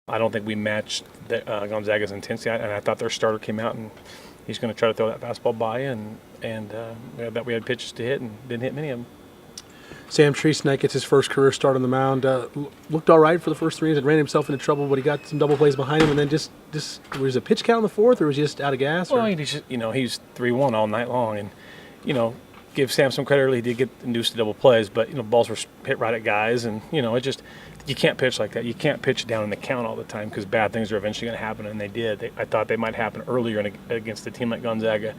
I don't think we matched Gonzaga's intensity, and I thought their starter came out and he's going to try to throw that fastball by, and we had pitches to hit and didn't hit many of them. Sam Treese tonight gets his first career start on the mound. Looked all right for the first 3 innings. Ran himself into trouble, but he got some double plays behind him, and then just was a pitch count in the fourth, or was he just out of gas? Well, he's just, he's 3-1 all night long, and give Sam some credit. Early, he did get induced to double plays, but balls were hit right at guys, and it just you can't pitch like that. You can't pitch down in the count all the time because bad things are eventually going to happen, and they did. I thought they might happen earlier against a team like Gonzaga,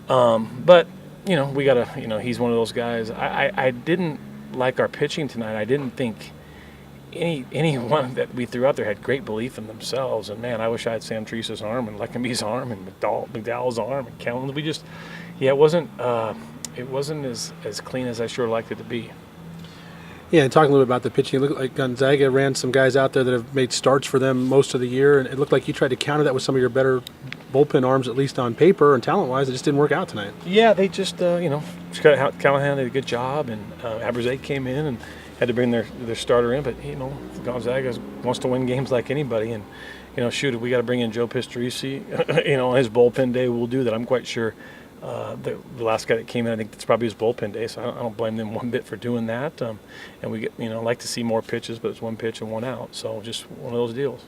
but we gotta. He's one of those guys. I didn't like our pitching tonight. I didn't think anyone that we threw out there had great belief in themselves. And man, I wish I had Sam Treese's arm and Leckenby's arm and McDowell's arm and Kellens. It wasn't as clean as I sure liked it to be. Yeah, and talking a little bit about the pitching, it looked like Gonzaga ran some guys out there that have made starts for them most of the year, and it looked like you tried to counter that with some of your better bullpen arms, at least on paper and talent-wise. It just didn't work out tonight. Yeah, they just, Callahan did a good job, and Aberzate came in and had to bring their starter in. But, Gonzaga wants to win games like anybody, and, if we got to bring in Joe Pistorici, on his bullpen day, we'll do that. I'm quite sure. The last guy that came in, I think that's probably his bullpen day, so I don't blame them one bit for doing that. And we get, like to see more pitches, but it's one pitch and one out, so just one of those deals.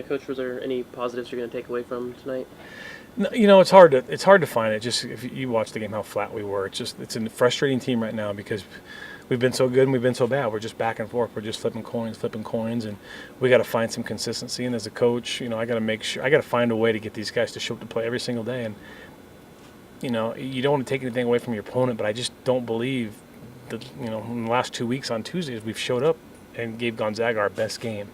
Coach, was there any positives you're going to take away from tonight? No, it's hard to find it. Just if you watch the game, how flat we were. It's a frustrating team right now because we've been so good and we've been so bad. We're just back and forth. We're just flipping coins, and we got to find some consistency. And as a coach, I got to make sure I got to find a way to get these guys to show up to play every single day. And you don't want to take anything away from your opponent, but I just don't believe that, in the last 2 weeks on Tuesdays, we've showed up and gave Gonzaga our best game.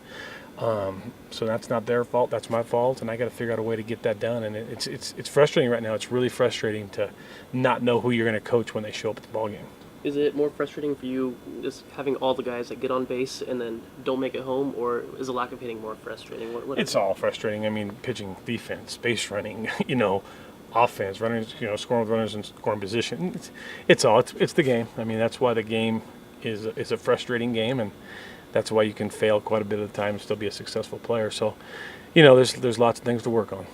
So that's not their fault. That's my fault, and I got to figure out a way to get that done. And it's frustrating right now. It's really frustrating to not know who you're going to coach when they show up at the ballgame. Is it more frustrating for you just having all the guys that get on base and then don't make it home, or is the lack of hitting more frustrating? It's all frustrating. I mean, pitching, defense, base running, offense, runners, scoring with runners in scoring position. It's the game. I mean, that's why the game is a frustrating game, and that's why you can fail quite a bit of the time and still be a successful player. So, there's lots of things to work on.